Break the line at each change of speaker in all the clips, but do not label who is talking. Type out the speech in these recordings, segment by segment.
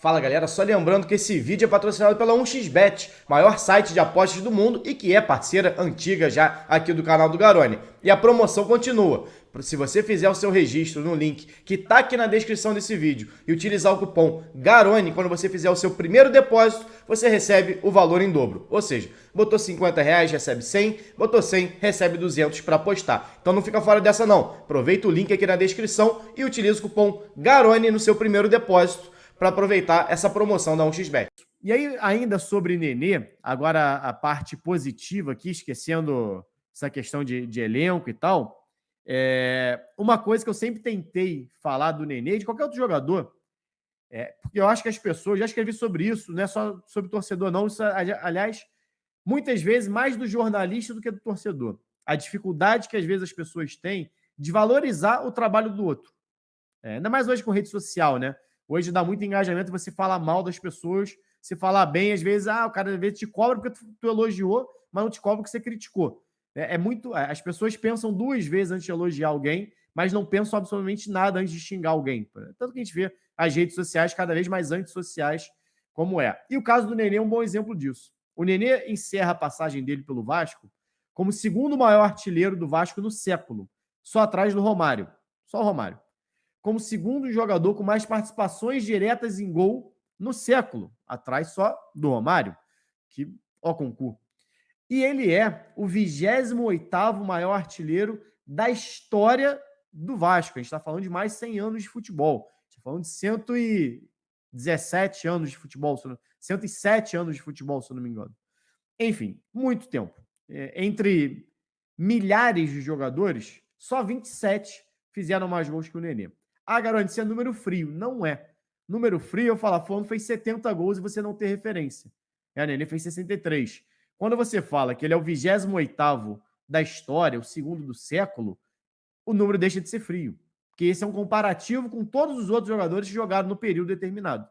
Fala galera, só lembrando que esse vídeo é patrocinado pela 1xBet, maior site de apostas do mundo e que é parceira antiga já aqui do canal do Garone. E a promoção continua. Se você fizer o seu registro no link que está aqui na descrição desse vídeo e utilizar o cupom GARONE, quando você fizer o seu primeiro depósito, você recebe o valor em dobro. Ou seja, botou R$50, recebe 100, botou 100, recebe 200 para apostar. Então não fica fora dessa não. Aproveita o link aqui na descrição e utiliza o cupom GARONE no seu primeiro depósito para aproveitar essa promoção da 1xBet.
E aí, ainda sobre Nenê, agora a parte positiva aqui, esquecendo essa questão de elenco e tal, uma coisa que eu sempre tentei falar do Nenê e de qualquer outro jogador, porque eu acho que as pessoas, já escrevi sobre isso, não é só sobre torcedor não, isso, aliás, muitas vezes mais do jornalista do que do torcedor. A dificuldade que às vezes as pessoas têm de valorizar o trabalho do outro. Ainda mais hoje com rede social, né? Hoje dá muito engajamento você falar mal das pessoas, se falar bem, às vezes, o cara às vezes te cobra porque tu elogiou, mas não te cobra porque você criticou. As pessoas pensam duas vezes antes de elogiar alguém, mas não pensam absolutamente nada antes de xingar alguém. Tanto que a gente vê as redes sociais cada vez mais antissociais como é. E o caso do Nenê é um bom exemplo disso. O Nenê encerra a passagem dele pelo Vasco como o segundo maior artilheiro do Vasco no século, só atrás do Romário. Só o Romário. Como segundo jogador com mais participações diretas em gol no século, atrás só do Romário, que ó concurso. E ele é o 28º maior artilheiro da história do Vasco. A gente está falando de mais de 100 anos de futebol. A gente está falando de 117 anos de futebol, 107 anos de futebol, se eu não me engano. Enfim, muito tempo. Entre milhares de jogadores, só 27 fizeram mais gols que o Nenê. Garante, isso é número frio. Não é. Número frio, eu falo, fulano fez 70 gols e você não tem referência. A Nenê fez 63. Quando você fala que ele é o 28º da história, o segundo do século, o número deixa de ser frio. Porque esse é um comparativo com todos os outros jogadores que jogaram no período determinado.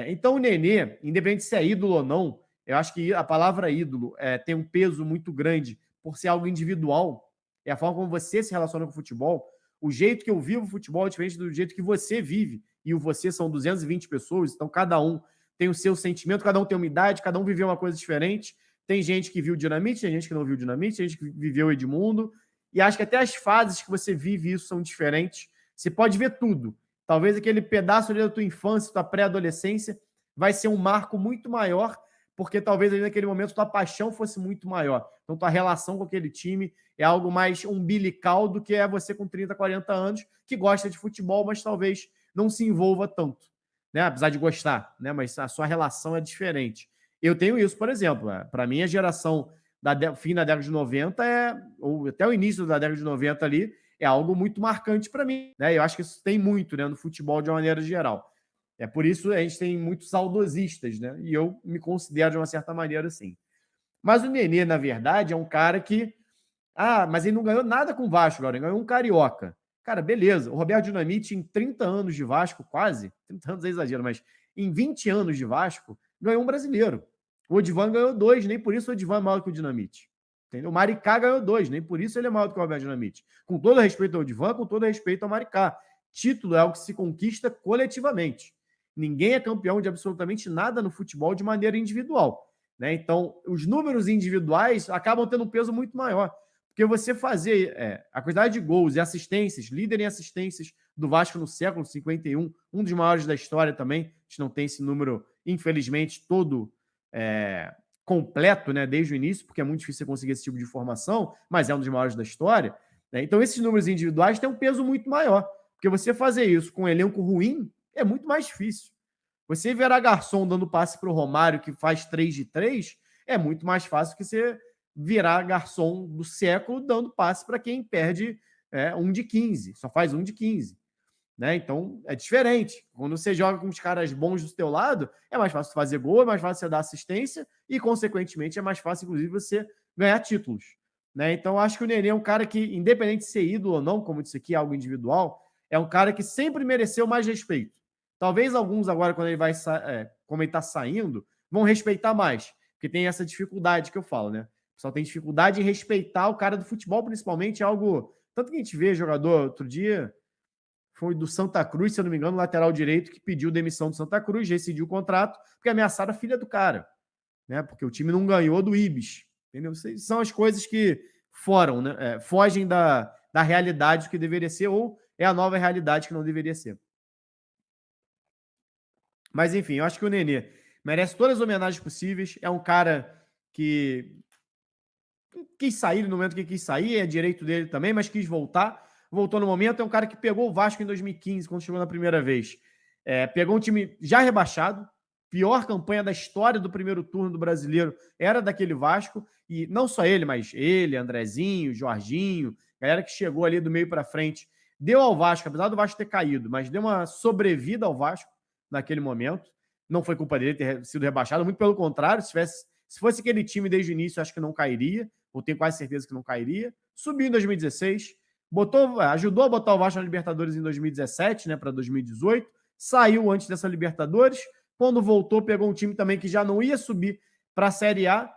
Então o Nenê, independente se é ídolo ou não, eu acho que a palavra ídolo tem um peso muito grande por ser algo individual. É a forma como você se relaciona com o futebol. O jeito que eu vivo o futebol é diferente do jeito que você vive. E o você são 220 pessoas, então cada um tem o seu sentimento, cada um tem uma idade, cada um viveu uma coisa diferente. Tem gente que viu Dinamite, tem gente que não viu Dinamite, tem gente que viveu Edmundo. E acho que até as fases que você vive isso são diferentes. Você pode ver tudo. Talvez aquele pedaço ali da tua infância, tua pré-adolescência, vai ser um marco muito maior, porque talvez ali naquele momento tua paixão fosse muito maior. Então tua relação com aquele time é algo mais umbilical do que é você com 30, 40 anos, que gosta de futebol, mas talvez não se envolva tanto, né? Apesar de gostar, né? Mas a sua relação é diferente. Eu tenho isso, por exemplo. Para mim, a geração fim da década de 90, ou até o início da década de 90 ali, é algo muito marcante para mim, né? Eu acho que isso tem muito, né, no futebol de uma maneira geral. É por isso a gente tem muitos saudosistas, né? E eu me considero de uma certa maneira assim. Mas o Nenê, na verdade, é um cara que... mas ele não ganhou nada com o Vasco, agora. Ele ganhou um Carioca. Cara, beleza. O Roberto Dinamite, em 30 anos de Vasco, quase, 30 anos é exagero, mas em 20 anos de Vasco, ganhou um brasileiro. O Odivan ganhou 2, nem por isso o Odivan é maior que o Dinamite. Entendeu? O Maricá ganhou 2, nem por isso ele é maior do que o Roberto Dinamite. Com todo respeito ao Odivan, com todo respeito ao Maricá. Título é algo que se conquista coletivamente. Ninguém é campeão de absolutamente nada no futebol de maneira individual, né? Então, os números individuais acabam tendo um peso muito maior. Porque você fazer a quantidade de gols e assistências, líder em assistências do Vasco no século 51, um dos maiores da história também. A gente não tem esse número, infelizmente, todo completo, né, desde o início, porque é muito difícil você conseguir esse tipo de informação, mas é um dos maiores da história. Né? Então, esses números individuais têm um peso muito maior. Porque você fazer isso com um elenco ruim é muito mais difícil. Você verá Garçom dando passe para o Romário, que faz 3 de 3, é muito mais fácil que você virar Garçom do século dando passe para quem perde 1 de 15, só faz 1 de 15. Né? Então, é diferente. Quando você joga com os caras bons do teu lado, é mais fácil fazer gol, é mais fácil você dar assistência e, consequentemente, é mais fácil, inclusive, você ganhar títulos. Né? Então, acho que o Nenê é um cara que, independente de ser ídolo ou não, como eu disse aqui, algo individual, é um cara que sempre mereceu mais respeito. Talvez alguns agora, quando ele vai como ele está saindo, vão respeitar mais, porque tem essa dificuldade que eu falo, né? O pessoal tem dificuldade em respeitar o cara do futebol, principalmente, é algo... Tanto que a gente vê jogador, outro dia... foi do Santa Cruz, se eu não me engano, lateral direito, que pediu demissão do Santa Cruz, rescindiu o contrato, porque ameaçaram a filha do cara, né? Porque o time não ganhou do Ibis. Entendeu? São as coisas que fogem da realidade que deveria ser, ou é a nova realidade que não deveria ser. Mas, enfim, eu acho que o Nenê merece todas as homenagens possíveis. É um cara que quis sair no momento que quis sair, é direito dele também, mas quis voltar. Voltou no momento. É um cara que pegou o Vasco em 2015, quando chegou na primeira vez. Pegou um time já rebaixado, pior campanha da história do primeiro turno do Brasileiro era daquele Vasco, e não só ele, mas ele, Andrezinho, Jorginho, galera que chegou ali do meio para frente, deu ao Vasco, apesar do Vasco ter caído, mas deu uma sobrevida ao Vasco naquele momento. Não foi culpa dele ter sido rebaixado, muito pelo contrário, se fosse aquele time desde o início, acho que não cairia, ou tenho quase certeza que não cairia. Subiu em 2016, ajudou a botar o Vasco na Libertadores em 2017, né, para 2018, saiu antes dessa Libertadores. Quando voltou, pegou um time também que já não ia subir para a Série A,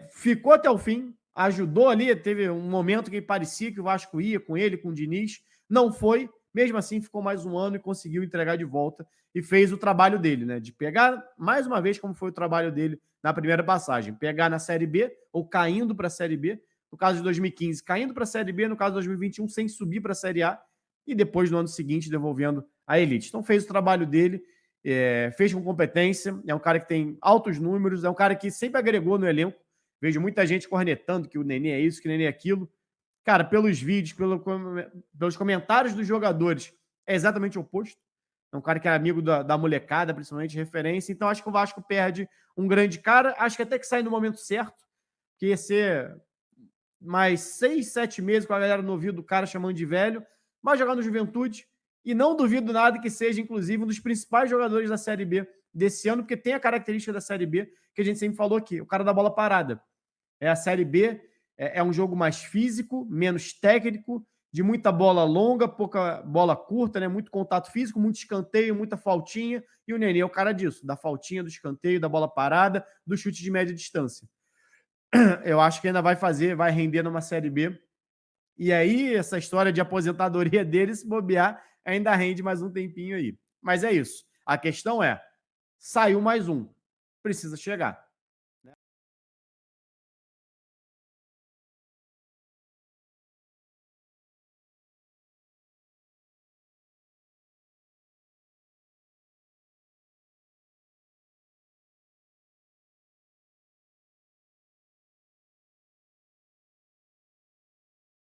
ficou até o fim, ajudou ali, teve um momento que parecia que o Vasco ia com ele, com o Diniz, não foi, mesmo assim ficou mais um ano e conseguiu entregar de volta e fez o trabalho dele, né, de pegar, mais uma vez, como foi o trabalho dele na primeira passagem, pegar na Série B, ou caindo para a Série B, no caso de 2015, caindo para a Série B, no caso de 2021, sem subir para a Série A, e depois, no ano seguinte, devolvendo a elite. Então fez o trabalho dele, fez com competência, é um cara que tem altos números, é um cara que sempre agregou no elenco. Vejo muita gente cornetando que o Nenê é isso, que o Nenê é aquilo. Cara, pelos vídeos, pelos comentários dos jogadores, é exatamente o oposto. É um cara que é amigo da molecada, principalmente referência. Então acho que o Vasco perde um grande cara. Acho que até que sai no momento certo, que ia ser mais 6, 7 meses com a galera no ouvido do cara chamando de velho, vai jogar no Juventude. E não duvido nada que seja, inclusive, um dos principais jogadores da Série B desse ano, porque tem a característica da Série B que a gente sempre falou aqui, o cara da bola parada. A Série B é um jogo mais físico, menos técnico, de muita bola longa, pouca bola curta, né? Muito contato físico, muito escanteio, muita faltinha, e o Nenê é o cara disso, da faltinha, do escanteio, da bola parada, do chute de média distância. Eu acho que ainda vai render numa Série B, e aí essa história de aposentadoria dele, se bobear, ainda rende mais um tempinho aí. Mas é isso. A questão é, saiu mais um. Precisa chegar.